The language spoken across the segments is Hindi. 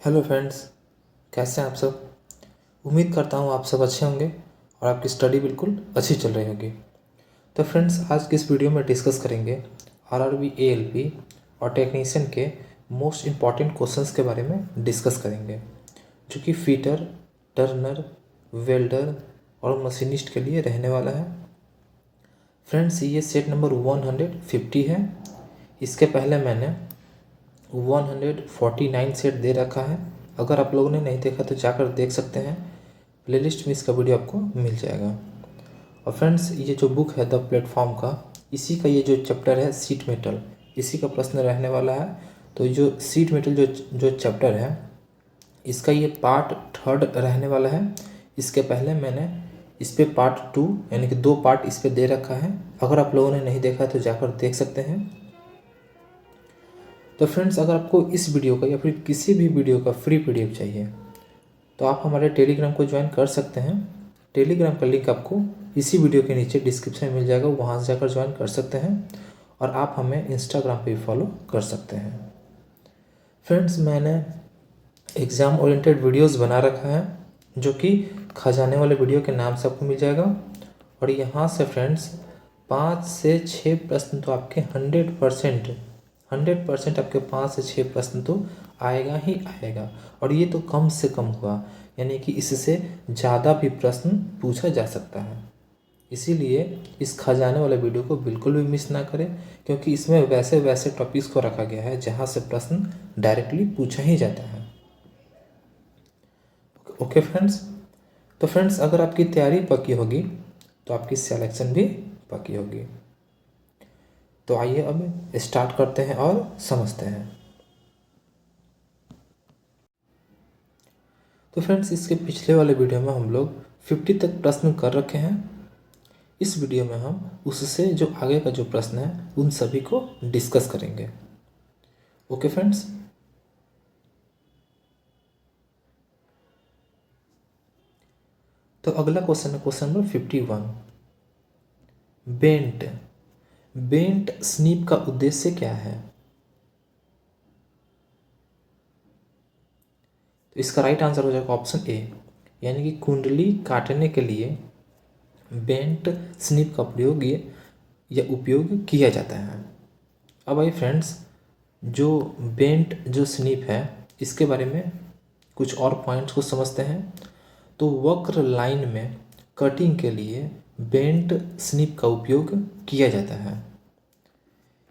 हेलो फ्रेंड्स, कैसे हैं आप सब। उम्मीद करता हूँ आप सब अच्छे होंगे और आपकी स्टडी बिल्कुल अच्छी चल रही होगी। तो फ्रेंड्स, आज की इस वीडियो में डिस्कस करेंगे आरआरबी एएलपी और टेक्नीशियन के मोस्ट इम्पॉर्टेंट क्वेश्चंस के बारे में डिस्कस करेंगे, जो कि फीटर, टर्नर, वेल्डर और मशीनिस्ट के लिए रहने वाला है। फ्रेंड्स, ये सेट नंबर 150 है। इसके पहले मैंने 149 सेट दे रखा है। अगर आप लोगों ने नहीं देखा तो जाकर देख सकते हैं, प्लेलिस्ट में इसका वीडियो आपको मिल जाएगा। और फ्रेंड्स, ये जो बुक है द प्लेटफॉर्म का, इसी का ये जो चैप्टर है सीट मेटल, इसी का प्रश्न रहने वाला है। तो जो सीट मेटल जो चैप्टर है, इसका ये पार्ट 3 रहने वाला है। इसके पहले मैंने इस पर पार्ट 2 यानी कि 2 पार्ट इस पर दे रखा है। अगर आप लोगों ने नहीं देखा तो जाकर देख सकते हैं। तो फ्रेंड्स, अगर आपको इस वीडियो का या फिर किसी भी वीडियो का फ्री पीडीएफ चाहिए तो आप हमारे टेलीग्राम को ज्वाइन कर सकते हैं। टेलीग्राम का लिंक आपको इसी वीडियो के नीचे डिस्क्रिप्शन में मिल जाएगा, वहाँ से जाकर ज्वाइन कर सकते हैं। और आप हमें इंस्टाग्राम पे भी फॉलो कर सकते हैं। फ्रेंड्स, मैंने एग्ज़ाम ओरिएंटेड वीडियोस बना रखा है, जो कि खजाने वाले वीडियो के नाम से आपको मिल जाएगा। और यहाँ से फ्रेंड्स 5 से 6 प्रश्न तो आपके 100% आपके 5 से 6 प्रश्न तो आएगा ही आएगा। और ये तो कम से कम हुआ, यानी कि इससे ज़्यादा भी प्रश्न पूछा जा सकता है। इसीलिए इस खजाने वाले वीडियो को बिल्कुल भी मिस ना करें, क्योंकि इसमें वैसे वैसे टॉपिक्स को रखा गया है जहाँ से प्रश्न डायरेक्टली पूछा ही जाता है। ओके फ्रेंड्स, तो फ्रेंड्स, अगर आपकी तैयारी पक्की होगी तो आपकी सिलेक्शन भी पक्की होगी। तो आइए अब स्टार्ट करते हैं और समझते हैं। तो फ्रेंड्स, इसके पिछले वाले वीडियो में हम लोग 50 तक प्रश्न कर रखे हैं। इस वीडियो में हम उससे जो आगे का जो प्रश्न है उन सभी को डिस्कस करेंगे। ओके फ्रेंड्स, तो अगला क्वेश्चन है क्वेश्चन नंबर 51। बेंट स्नीप का उद्देश्य क्या है। तो इसका राइट आंसर हो जाएगा ऑप्शन ए, यानी कि कुंडली काटने के लिए बेंट स्नीप का उपयोग किया जाता है। अब आइए फ्रेंड्स, जो बेंट जो स्नीप है इसके बारे में कुछ और पॉइंट्स को समझते हैं। तो वक्र लाइन में कटिंग के लिए बेंट स्नीप का उपयोग किया जाता है।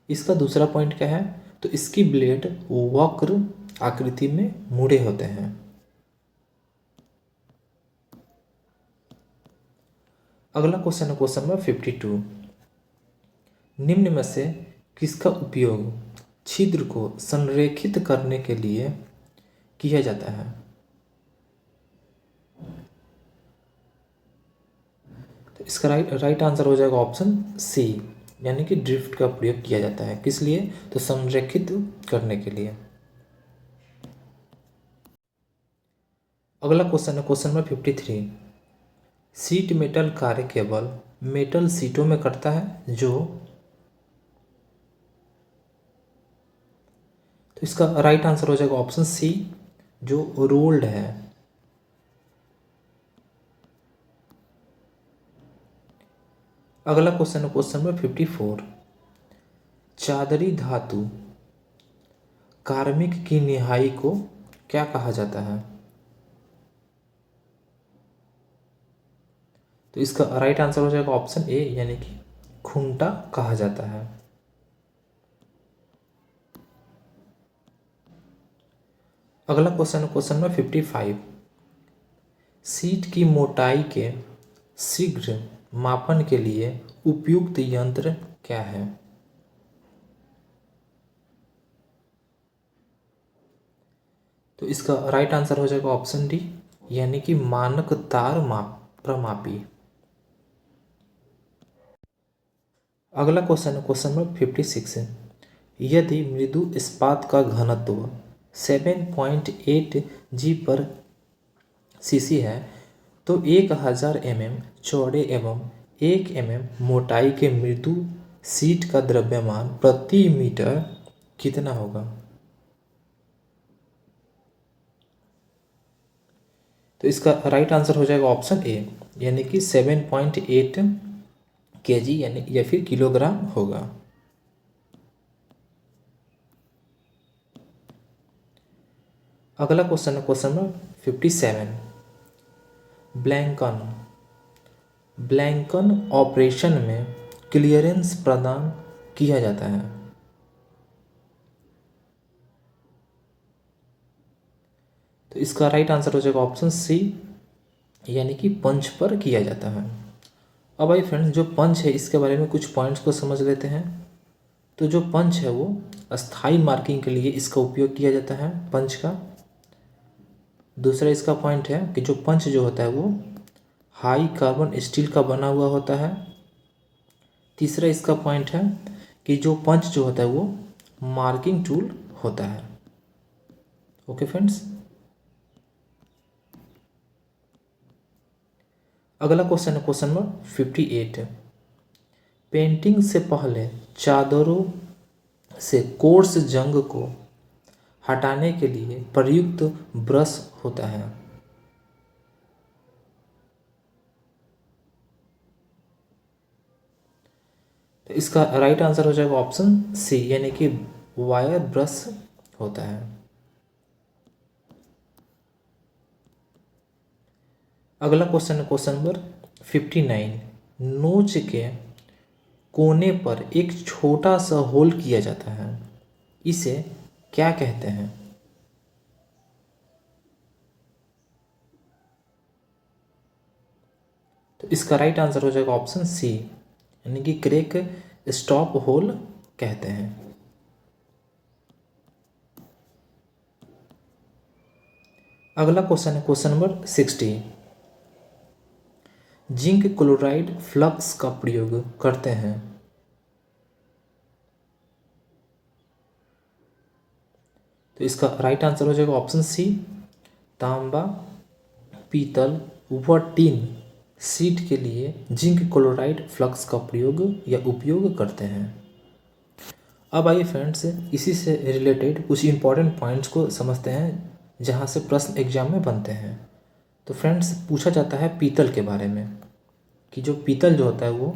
इसका दूसरा पॉइंट क्या है, तो इसकी ब्लेड वक्र आकृति में मुड़े होते हैं। अगला क्वेश्चन है क्वेश्चन नंबर 52। निम्न में से किसका उपयोग छिद्र को संरेखित करने के लिए किया जाता है। तो इसका राइट आंसर हो जाएगा ऑप्शन सी, यानी कि ड्रिफ्ट का प्रयोग किया जाता है। किस लिए, तो संरेखित करने के लिए। अगला क्वेश्चन है क्वेश्चन नंबर 53। सीट मेटल कार्य केवल मेटल सीटों में करता है जो, तो इसका राइट आंसर हो जाएगा ऑप्शन सी, जो रोल्ड है। अगला क्वेश्चन है क्वेश्चन नंबर 54। चादरी धातु कार्मिक की निहाई को क्या कहा जाता है। तो इसका राइट आंसर हो जाएगा ऑप्शन ए, यानी कि खूंटा कहा जाता है। अगला क्वेश्चन है क्वेश्चन नंबर 55। सीट की मोटाई के शीघ्र मापन के लिए उपयुक्त यंत्र क्या है। तो इसका राइट आंसर हो जाएगा ऑप्शन डी, यानी कि मानक तार प्रमापी। अगला क्वेश्चन है क्वेश्चन नंबर 56 है। यदि मृदु इस्पात का घनत्व 7.8 जी पर सीसी है तो 1000 mm चौड़े एवं 1 mm मोटाई के मृदु सीट का द्रव्यमान प्रति मीटर कितना होगा। तो इसका राइट आंसर हो जाएगा ऑप्शन ए, यानी कि 7.8 kg यानी या फिर किलोग्राम होगा। अगला क्वेश्चन है क्वेश्चन नंबर 57। ब्लैंकन ब्लैंकन ऑपरेशन में क्लियरेंस प्रदान किया जाता है। तो इसका राइट आंसर हो जाएगा ऑप्शन सी, यानी कि पंच पर किया जाता है। अब भाई फ्रेंड्स, जो पंच है इसके बारे में कुछ पॉइंट्स को समझ लेते हैं। तो जो पंच है वो अस्थाई मार्किंग के लिए इसका उपयोग किया जाता है, पंच का। दूसरा इसका पॉइंट है कि जो पंच जो होता है वो हाई कार्बन स्टील का बना हुआ होता है। तीसरा इसका पॉइंट है कि जो पंच जो होता है वो मार्किंग टूल होता है। ओके फ्रेंड्स, अगला क्वेश्चन है क्वेश्चन नंबर 58। पेंटिंग से पहले चादरों से कोर्स जंग को हटाने के लिए प्रयुक्त ब्रश होता है। तो इसका राइट आंसर हो जाएगा ऑप्शन सी, यानी कि वायर ब्रश होता है। अगला क्वेश्चन है क्वेश्चन नंबर 59। नोच के कोने पर एक छोटा सा होल किया जाता है, इसे क्या कहते हैं? तो इसका राइट आंसर हो जाएगा ऑप्शन सी, यानी कि क्रैक स्टॉप होल कहते हैं। अगला क्वेश्चन है question number 60। Zinc chloride flux का प्रयोग करते हैं। तो इसका राइट आंसर हो जाएगा ऑप्शन सी, तांबा, पीतल व टीन सीट के लिए जिंक क्लोराइड फ्लक्स का प्रयोग या उपयोग करते हैं। अब आइए फ्रेंड्स, इसी से रिलेटेड कुछ इंपॉर्टेंट पॉइंट्स को समझते हैं जहाँ से प्रश्न एग्जाम में बनते हैं। तो फ्रेंड्स, पूछा जाता है पीतल के बारे में कि जो पीतल जो होता है वो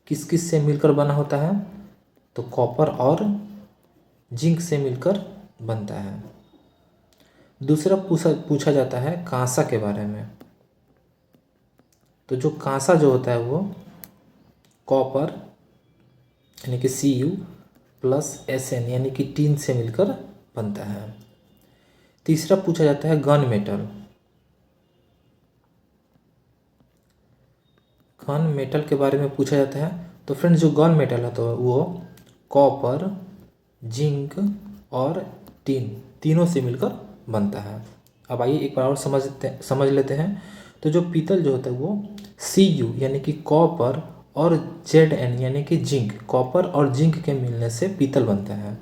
किस किस से मिलकर बना होता है। तो कॉपर और जिंक से मिलकर बनता है। दूसरा पूछा जाता है कांसा के बारे में। तो जो कांसा जो होता है वो कॉपर यानी कि Cu प्लस Sn यानी कि टीन से मिलकर बनता है। तीसरा पूछा जाता है गन मेटल। गन मेटल के बारे में पूछा जाता है। तो फ्रेंड्स, जो गन मेटल है तो वो कॉपर, जिंक और टीन तीनों से मिलकर बनता है। अब आइए एक बार और समझ लेते हैं। तो जो पीतल जो होता है वो Cu यानी कि कॉपर और Zn यानी कि जिंक, कॉपर और जिंक के मिलने से पीतल बनता है।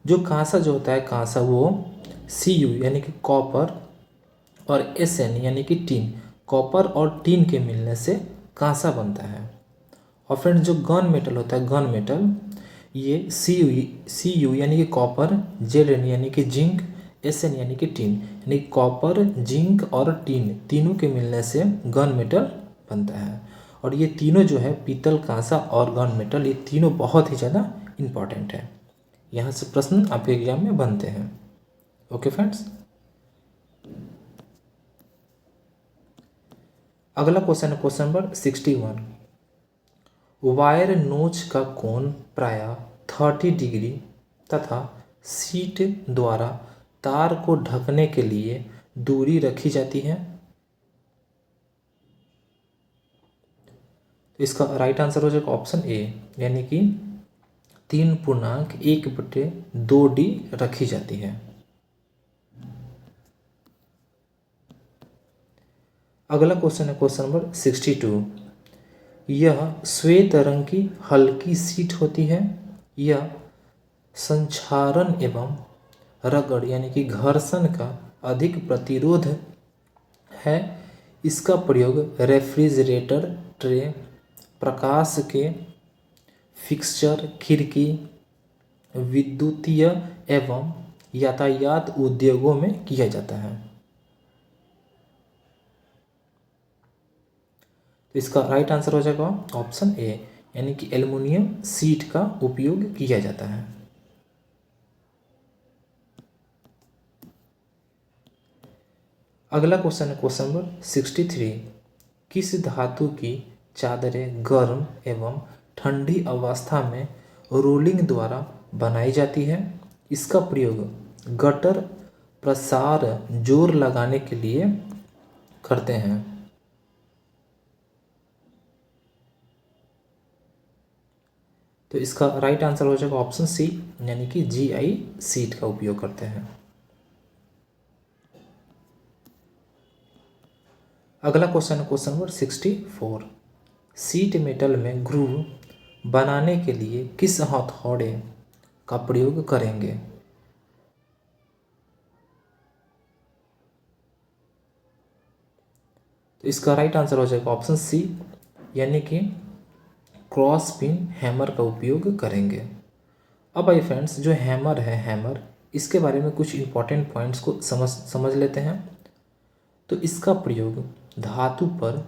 जो कांसा जो होता है कांसा वो Cu यानी कि कॉपर और Sn यानी कि टीन, कॉपर और टीन के मिलने से कांसा बनता है। और फ्रेंड्स, जो गन मेटल होता है गन मेटल ये Cu यानी कि कॉपर, Zn यानी कि जिंक, Sn यानी कि टीन यानी कॉपर, जिंक और टीन तीनों के मिलने से गन मेटल बनता है। और ये तीनों जो है पीतल, कांसा और गन मेटल, ये तीनों बहुत ही ज़्यादा इम्पॉर्टेंट है। यहाँ से प्रश्न आपके एग्जाम में बनते हैं। ओके फ्रेंड्स, अगला क्वेश्चन है क्वेश्चन नंबर 61। वायर नोच का कोण प्रायः 30 डिग्री तथा सीट द्वारा तार को ढकने के लिए दूरी रखी जाती है। इसका राइट आंसर हो जाएगा ऑप्शन ए, यानी कि 3.1/2D रखी जाती है। अगला क्वेश्चन है क्वेश्चन नंबर 62। यह श्वेत रंग की हल्की सीट होती है। यह संक्षारण एवं रगड़ यानी कि घर्षण का अधिक प्रतिरोध है। इसका प्रयोग रेफ्रिजरेटर, ट्रे, प्रकाश के फिक्सचर, खिड़की, विद्युतीय एवं यातायात उद्योगों में किया जाता है। तो इसका राइट आंसर हो जाएगा ऑप्शन ए, यानी कि एल्युमिनियम शीट का उपयोग किया जाता है। अगला क्वेश्चन है क्वेश्चन नंबर 63। किस धातु की चादरें गर्म एवं ठंडी अवस्था में रोलिंग द्वारा बनाई जाती है? इसका प्रयोग गटर प्रसार जोर लगाने के लिए करते हैं। तो इसका राइट आंसर हो जाएगा ऑप्शन सी, यानी कि GI सीट का उपयोग करते हैं। अगला क्वेश्चन है क्वेश्चन नंबर 64। सीट मेटल में ग्रूव बनाने के लिए किस हथौड़े का प्रयोग करेंगे? तो इसका राइट आंसर हो जाएगा ऑप्शन सी, यानी कि क्रॉस पिन हैमर का उपयोग करेंगे। अब आइए फ्रेंड्स, जो हैमर है, हैमर, इसके बारे में कुछ इंपॉर्टेंट पॉइंट्स को समझ लेते हैं। तो इसका प्रयोग धातु पर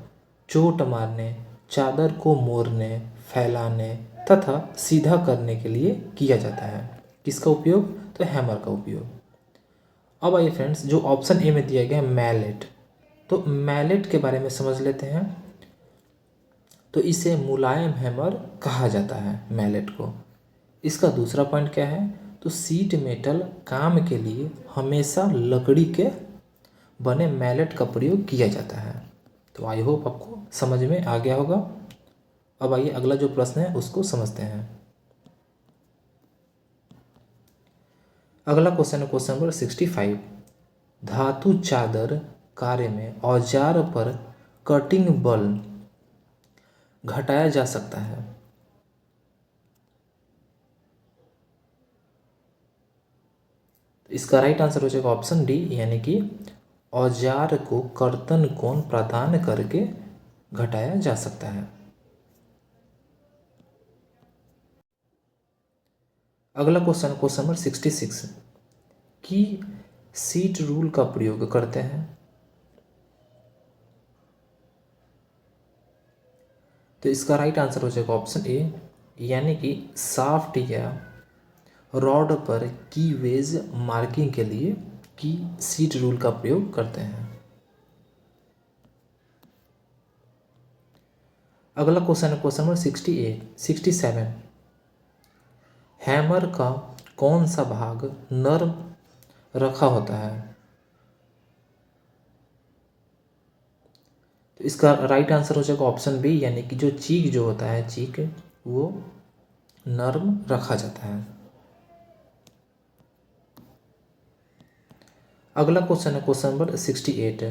चोट मारने, चादर को मोड़ने, फैलाने तथा सीधा करने के लिए किया जाता है। किसका उपयोग? तो हैमर का उपयोग। अब आइए फ्रेंड्स, जो ऑप्शन ए में दिया गया है मैलेट, तो मैलेट के बारे में समझ लेते हैं। तो इसे मुलायम हैमर कहा जाता है, मैलेट को। इसका दूसरा पॉइंट क्या है? तो सीट मेटल काम के लिए हमेशा लकड़ी के बने मैलेट का प्रयोग किया जाता है। तो आई होप आपको समझ में आ गया होगा। अब आइए अगला जो प्रश्न है उसको समझते हैं। अगला क्वेश्चन है क्वेश्चन नंबर 65। धातु चादर कार्य में औजार पर कटिंग बल घटाया जा सकता है। इसका राइट आंसर हो जाएगा ऑप्शन डी, यानी कि औजार को कर्तन कोण प्रदान करके घटाया जा सकता है। अगला क्वेश्चन क्वेश्चन नंबर 66 की सीट रूल का प्रयोग करते हैं। तो इसका राइट आंसर हो जाएगा ऑप्शन ए, यानी कि साफ्ट या रॉड पर की वेज मार्किंग के लिए की सीट रूल का प्रयोग करते हैं। अगला क्वेश्चन है क्वेश्चन नंबर 67। हैमर का कौन सा भाग नर्म रखा होता है? तो इसका राइट आंसर हो जाएगा ऑप्शन बी, यानी कि जो चीक जो होता है, चीक, वो नर्म रखा जाता है। अगला क्वेश्चन है क्वेश्चन नंबर 68।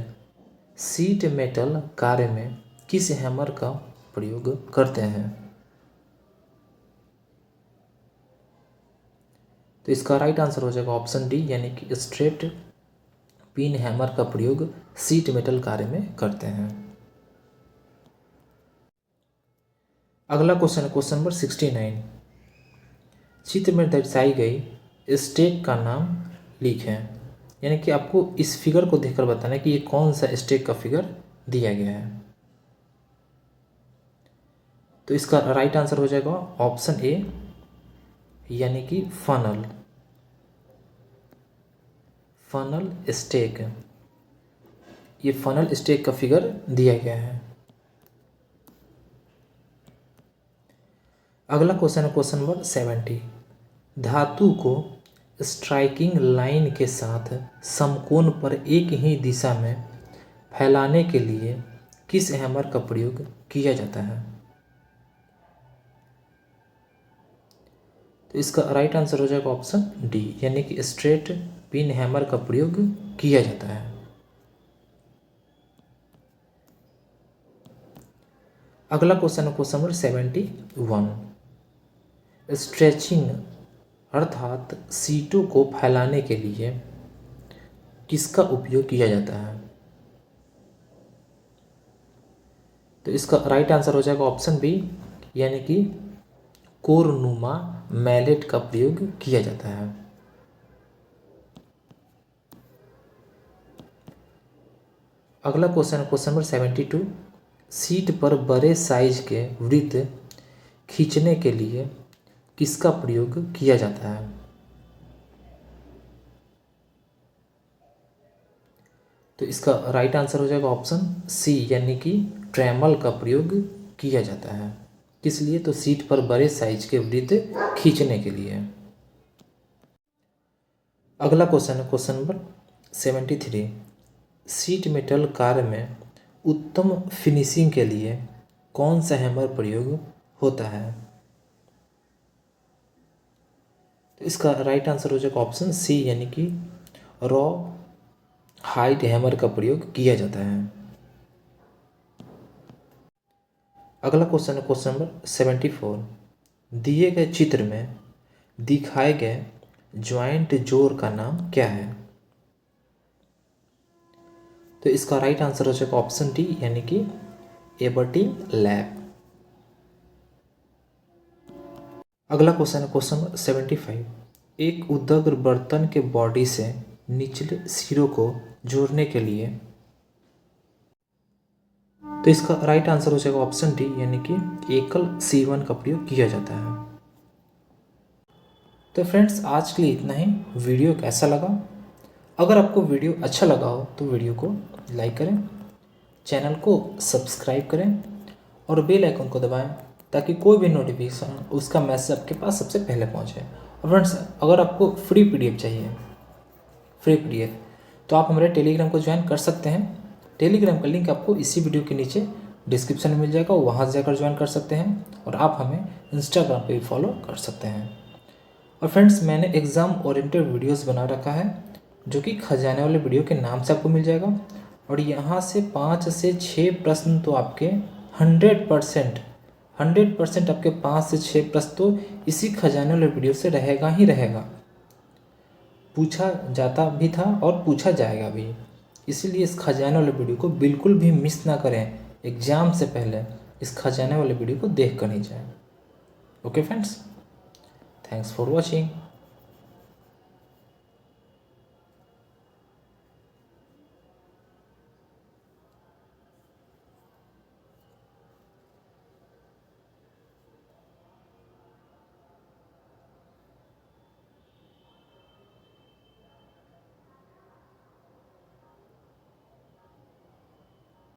सीट मेटल कार्य में किस हैमर का प्रयोग करते हैं? तो इसका राइट आंसर हो जाएगा ऑप्शन डी, यानी कि स्ट्रेट पिन हैमर का प्रयोग सीट मेटल कार्य में करते हैं। अगला क्वेश्चन है क्वेश्चन नंबर 69। चित्र में दर्शाई गई स्टेक का नाम लिखें। यानी कि आपको इस फिगर को देखकर बताना है कि ये कौन सा स्टेक का फिगर दिया गया है। तो इसका राइट आंसर हो जाएगा ऑप्शन ए, यानी कि फनल स्टेक। ये फनल स्टेक का फिगर दिया गया है। अगला क्वेश्चन है क्वेश्चन नंबर 70। धातु को स्ट्राइकिंग लाइन के साथ समकोण पर एक ही दिशा में फैलाने के लिए किस हैमर का प्रयोग किया जाता है? तो इसका राइट आंसर हो जाएगा ऑप्शन डी, यानी कि स्ट्रेट पिन हैमर का प्रयोग किया जाता है। अगला क्वेश्चन है क्वेश्चन नंबर 71। स्ट्रेचिंग अर्थात सीटों को फैलाने के लिए किसका उपयोग किया जाता है? तो इसका राइट आंसर हो जाएगा ऑप्शन बी, यानी कि कोरनुमा मैलेट का प्रयोग किया जाता है। अगला क्वेश्चन है क्वेश्चन नंबर 72। सीट पर बड़े साइज के वृत्त खींचने के लिए किसका प्रयोग किया जाता है? तो इसका राइट आंसर हो जाएगा ऑप्शन सी, यानी कि ट्रेमल का प्रयोग किया जाता है। किस लिए? तो सीट पर बड़े साइज के वृत्त खींचने के लिए। अगला क्वेश्चन है question number 73। Seat metal car में उत्तम फिनिशिंग के लिए कौन सा हैमर प्रयोग होता है? तो इसका राइट आंसर हो जाएगा ऑप्शन सी, यानी कि रॉ हाइट हैमर का प्रयोग किया जाता है। अगला क्वेश्चन है क्वेश्चन नंबर 74। दिए गए चित्र में दिखाए गए ज्वाइंट जोड़ का नाम क्या है? तो इसका राइट आंसर हो जाएगा ऑप्शन डी, यानी कि एबर्टी लैब। अगला क्वेश्चन है क्वेश्चन नंबर 75। एक उदग्र बर्तन के बॉडी से निचले सिरों को जोड़ने के लिए, तो इसका राइट आंसर हो जाएगा ऑप्शन डी, यानी कि एकल C1 का प्रयोग किया जाता है। तो फ्रेंड्स आज के लिए इतना ही। वीडियो कैसा लगा? अगर आपको वीडियो अच्छा लगा हो तो वीडियो को लाइक करें, चैनल को सब्सक्राइब करें और बेल आइकन को दबाएं ताकि कोई भी नोटिफिकेशन उसका मैसेज आपके पास सबसे पहले पहुंचे। और फ्रेंड्स अगर आपको फ्री PDF चाहिए, फ्री PDF, तो आप हमारे टेलीग्राम को ज्वाइन कर सकते हैं। टेलीग्राम का लिंक आपको इसी वीडियो के नीचे डिस्क्रिप्शन में मिल जाएगा, वहाँ से जाकर ज्वाइन कर सकते हैं। और आप हमें इंस्टाग्राम पे भी फॉलो कर सकते हैं। और फ्रेंड्स मैंने एग्ज़ाम ओरिएंटेड वीडियोस बना रखा है जो कि खजाने वाले वीडियो के नाम से आपको मिल जाएगा। और यहाँ से 5 से 6 प्रश्न तो आपके 100% आपके 5 से 6 प्रश्न तो इसी खजाने वाले वीडियो से रहेगा ही रहेगा। पूछा जाता भी था और पूछा जाएगा भी, इसीलिए इस खजाने वाले वीडियो को बिल्कुल भी मिस ना करें। एग्ज़ाम से पहले इस खजाने वाले वीडियो को देख कर नहीं जाएं। Okay friends, thanks for watching.